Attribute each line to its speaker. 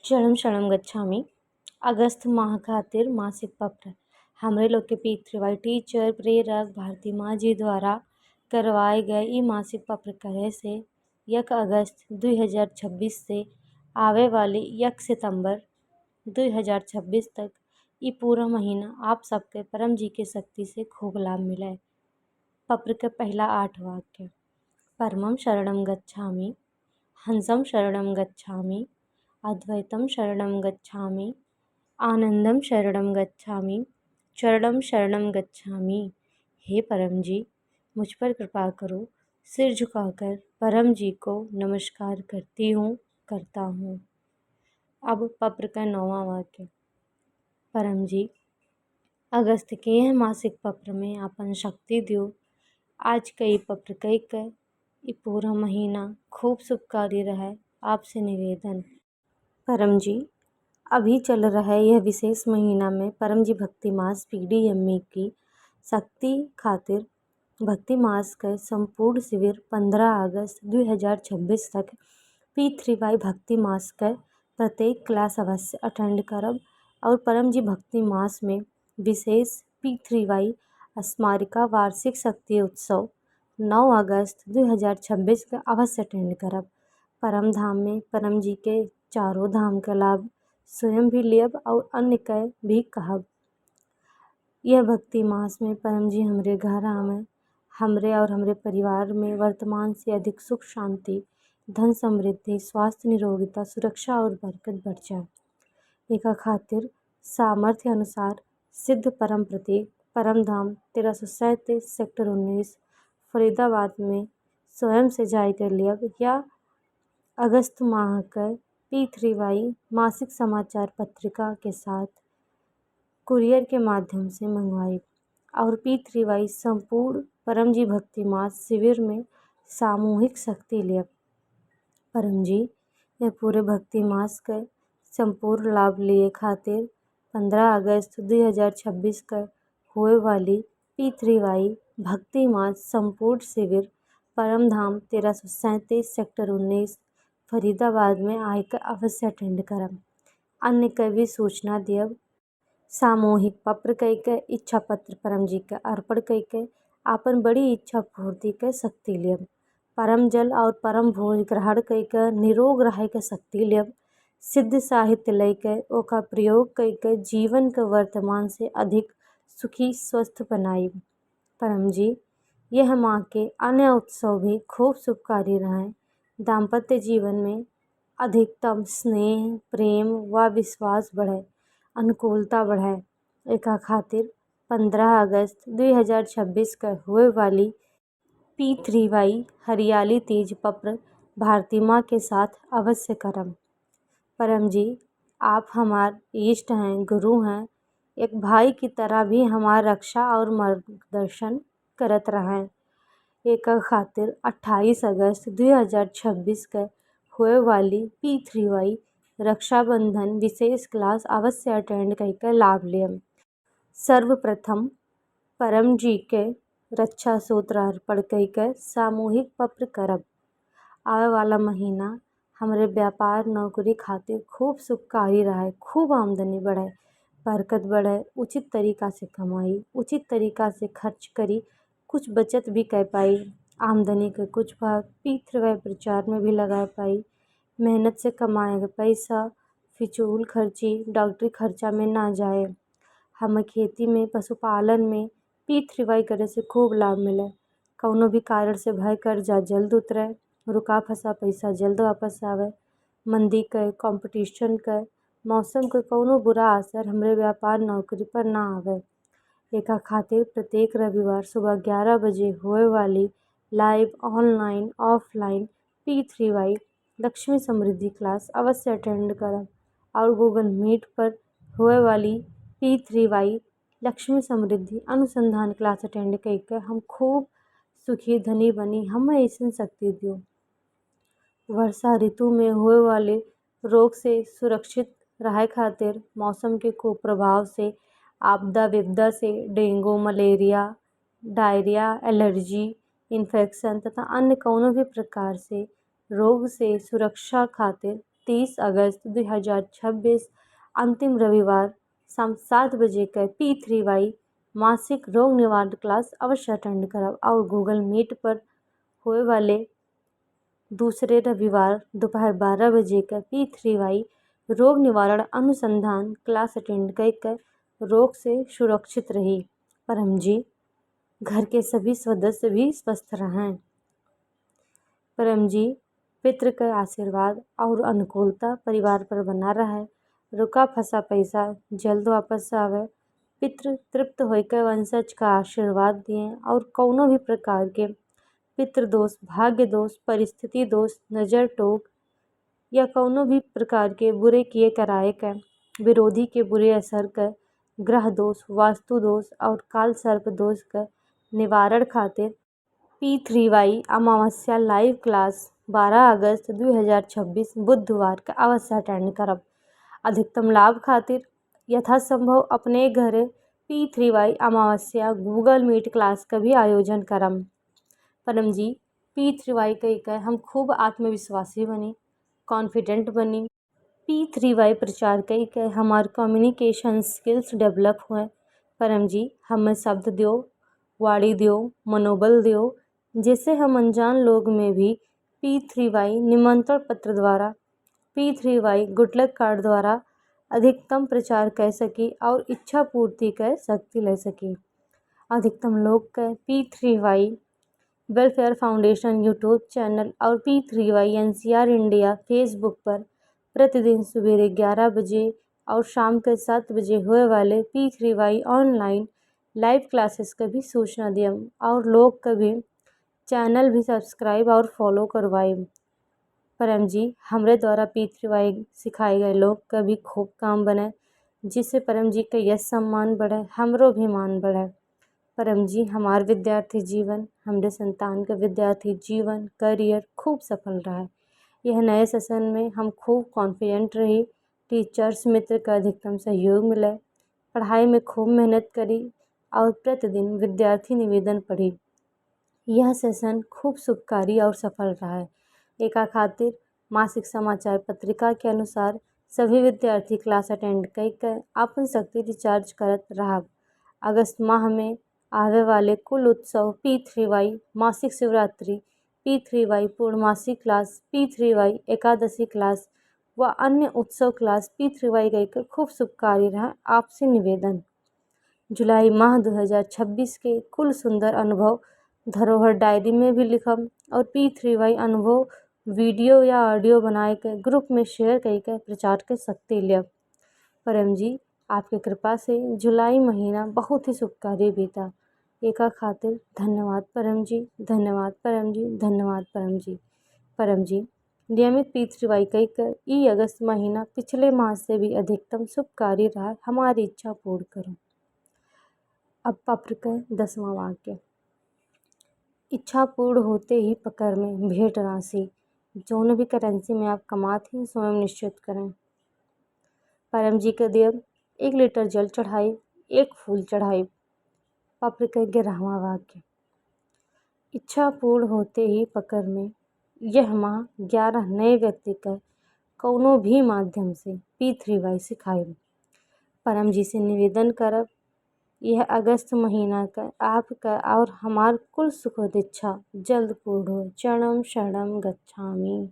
Speaker 1: शरणम शरणम गच्छामि। अगस्त माह खातिर मासिक पत्र हमरे लोग के पितृ टीचर प्रेरक भारती माँ जी द्वारा करवाए गए ई मासिक पत्र करे से 1 अगस्त 2026 से आवे वाली 1 सितंबर 2026 तक ई पूरा महीना आप सबके परम जी के शक्ति से खूब लाभ मिले। पत्र के पहला 8 वाक्य। परमं शरणं गच्छामि, हंसं शरणं गच्छामि, अद्वैतं शरणं गच्छामि, आनंदम शरणं गच्छामि, चरणम शरणं गच्छामि। हे परम जी, मुझ पर कृपा करो। सिर झुकाकर परम जी को नमस्कार करता हूँ। अब पत्र का 9वां वाक्य। परम जी, अगस्त के यह मासिक पत्र में आपन शक्ति दियो। आज कई पत्र कई ये पूरा महीना खूब शुभकारी रहे। आपसे निवेदन। परम जी, अभी चल रहा है यह विशेष महीना में परम जी भक्ति मास PDME की शक्ति खातिर भक्ति मास का संपूर्ण शिविर 15 अगस्त 2026 तक P3Y भक्ति मास का प्रत्येक क्लास अवश्य अटेंड करब और परम जी भक्ति मास में विशेष P3Y स्मारिका वार्षिक शक्ति उत्सव 9 अगस्त 2026 का अवश्य अटेंड करब। परम धाम में परम जी के चारों धाम का लाभ स्वयं भी लियब और अन्य के भी कहब। यह भक्ति मास में परम जी हमरे घर आवे, हमरे और हमरे परिवार में वर्तमान से अधिक सुख शांति, धन समृद्धि, स्वास्थ्य निरोगिता, सुरक्षा और बरकत बढ़ जाए। एका खातिर सामर्थ्य अनुसार सिद्ध परम प्रतीक परम धाम 1337 सेक्टर 19 फरीदाबाद में स्वयं से जाय कर लियब या अगस्त माह का P3Y मासिक समाचार पत्रिका के साथ कुरियर के माध्यम से मंगवाई और P3Y संपूर्ण परम जी भक्ति मास शिविर में सामूहिक शक्ति लियब। परम जी, यह पूरे भक्ति मास का संपूर्ण लाभ लिए खातिर 15 अगस्त 2026 का होए वाली P3Y भक्ति मास संपूर्ण शिविर परम धाम 1337 सेक्टर 19 फरीदाबाद में आकर अवश्य अटेंड करब। अन्य के भी सूचना दियब। सामूहिक पत्र कई इच्छा पत्र परम जी के अर्पण कई आपन बड़ी इच्छा पूर्ति के शक्ति लियब। परम जल और परम भोज ग्रहण कई निरोग रहे के शक्ति लियब। सिद्ध साहित्य लय ओका प्रयोग कई जीवन के वर्तमान से अधिक सुखी स्वस्थ बनाइब। परम जी, यह माँ के अन्य उत्सव भी खूब शुभकारी रहें। दाम्पत्य जीवन में अधिकतम स्नेह, प्रेम व विश्वास बढ़े, अनुकूलता बढ़े। एका खातिर 15 अगस्त 2026 का हुए वाली P3Y हरियाली तीज पत्र भारती माँ के साथ अवश्य करम। परम जी, आप हमार इष्ट हैं, गुरु हैं, एक भाई की तरह भी हमार रक्षा और मार्गदर्शन करत रहें। एका खातिर 28 अगस्त 2026 का होए वाली P3Y रक्षाबंधन विशेष क्लास अवश्य अटेंड करके लाभ लियम। सर्वप्रथम परम जी के रक्षा सूत्र अर्पण कई सामूहिक पत्र करब। आवे वाला महीना हमरे व्यापार नौकरी खातिर खूब शुभकारी रहे, खूब आमदनी बढ़े, बरकत बढ़े, उचित तरीका से कमाई, उचित तरीका से खर्च करी, कुछ बचत भी कर पाई, आमदनी के कुछ भाग P3Y प्रचार में भी लगा पाई, मेहनत से कमाए पैसा फिजूल खर्ची डॉक्टरी खर्चा में ना जाए। हमें खेती में पशुपालन में P3Y करे से खूब लाभ मिले। कौनो भी कारण से भय कर्जा जल्द उतरे, रुका फंसा पैसा जल्द वापस आवे। मंदी के, कंपटीशन के, मौसम के कौनो बुरा असर हमरे व्यापार नौकरी पर ना आवे। एका खातिर प्रत्येक रविवार सुबह 11 बजे होए वाली live online offline P3Y Lakshmi Samriddhi class अवश्य अटेंड करब और गूगल मीट पर होए वाली P3Y लक्ष्मी समृद्धि अनुसंधान क्लास अटेंड करके हम खूब सुखी धनी बनी। हमें ऐसी शक्ति दियो। वर्षा ऋतु में होए वाले रोग से सुरक्षित रहे खातिर मौसम के कुप्रभाव से, आपदा विपदा से, dengue, malaria, diarrhoea, allergy, infection तथा अन्य कौनो भी प्रकार से रोग से सुरक्षा खातिर 30 अगस्त 2026 अंतिम रविवार शाम 7 बजे के P3Y मासिक रोग निवारण क्लास अवश्य अटेंड करब और गूगल मीट पर होए वाले दूसरे रविवार दोपहर 12 बजे के P3Y रोग निवारण अनुसंधान क्लास अटेंड कर रोग से सुरक्षित रही। परम जी, घर के सभी सदस्य भी स्वस्थ रहें। परम जी, पितृ का आशीर्वाद और अनुकूलता परिवार पर बना रहे। रुका फंसा पैसा जल्द वापस आवे। पितृ तृप्त होकर वंशज का आशीर्वाद दिए और कौनो भी प्रकार के पितृ दोष, भाग्य दोष, परिस्थिति दोष, नजर टोक या कौनो भी प्रकार के बुरे किए कराए का विरोधी के बुरे असर का ग्रह दोष, वास्तु दोष और काल सर्प दोष का निवारण खातिर P3Y अमावस्या लाइव क्लास 12 अगस्त 2026 बुधवार का अवश्य अटेंड करब। अधिकतम लाभ खातिर यथासंभव अपने घरे P3Y अमावस्या गूगल मीट क्लास का भी आयोजन करम। परम जी, P3Y कह हम खूब आत्मविश्वासी बनी, कॉन्फिडेंट बनी। P3Y प्रचार कह हमार कम्युनिकेशन स्किल्स डेवलप हुए। परम जी, हमें शब्द दियो, वाणी दियो, मनोबल दियो, जिससे हम अनजान लोग में भी P3Y निमंत्रण पत्र द्वारा, P3Y गुड लक कार्ड द्वारा अधिकतम प्रचार कर सकी और इच्छा पूर्ति कर शक्ति ले सकी। अधिकतम लोग का P3Y welfare foundation YouTube channel और P3Y NCR इंडिया फेसबुक पर प्रतिदिन सवेरे 11 बजे और शाम के 7 बजे होए वाले P3Y ऑनलाइन लाइव क्लासेस का भी सूचना दियम और लोग का भी चैनल भी सब्सक्राइब और फॉलो करवाए। परम जी, हमरे द्वारा P3Y सिखाए गए लोग का भी खूब काम बने, जिससे परम जी का यश सम्मान बढ़े, हमरो भी मान बढ़े। परम जी, हमार विद्यार्थी जीवन, हमरे संतान का विद्यार्थी जीवन, करियर खूब सफल रहा। यह नए सेशन में हम खूब कॉन्फिडेंट रही। टीचर्स मित्र का अधिकतम सहयोग मिले, पढ़ाई में खूब मेहनत करी और प्रतिदिन विद्यार्थी निवेदन पढ़ी। यह सेशन खूब शुभकारी और सफल रहा है। एका खातिर मासिक समाचार पत्रिका के अनुसार सभी विद्यार्थी क्लास अटेंड कर अपन शक्ति रिचार्ज करत रहा। अगस्त माह में आवे वाले कुल उत्सव P3Y मासिक शिवरात्रि, P3Y पूर्णमासी क्लास, P3Y एकादशी क्लास व अन्य उत्सव क्लास P3Y गई का खूब शुभकारी रहा। आपसे निवेदन, जुलाई माह 2026 के कुल सुंदर अनुभव धरोहर डायरी में भी लिखम और P3Y अनुभव वीडियो या ऑडियो बनाए के ग्रुप में शेयर करके प्रचार कर सकते लिया। परम जी, आपकी कृपा से जुलाई महीना बहुत ही शुभकारी बीता। एका खातिर धन्यवाद परम जी, धन्यवाद परम जी, धन्यवाद परम जी। परम जी, नियमित P3Y कर ई अगस्त महीना पिछले माह से भी अधिकतम शुभकारी रहा। हमारी इच्छा पूर्ण करो। अब पत्र का 10वां वाक्य। इच्छा पूर्ण होते ही पकड़ में भेंट राशि, जोन भी करेंसी में आप कमाते हैं स्वयं निश्चित करें। परम जी के देव 1 लीटर जल चढ़ाई, 1 फूल चढ़ाई। पत्र का 11वां वाक्य। इच्छा पूर्ण होते ही पकड़ में यह माह 11 नए व्यक्ति का कौनो भी माध्यम से P3Y सिखाए। परम जी से निवेदन करब, यह अगस्त महीना का आपका और हमार कुल सुखद इच्छा जल्द पूर्ण हो। चरणम शरणम गच्छामि।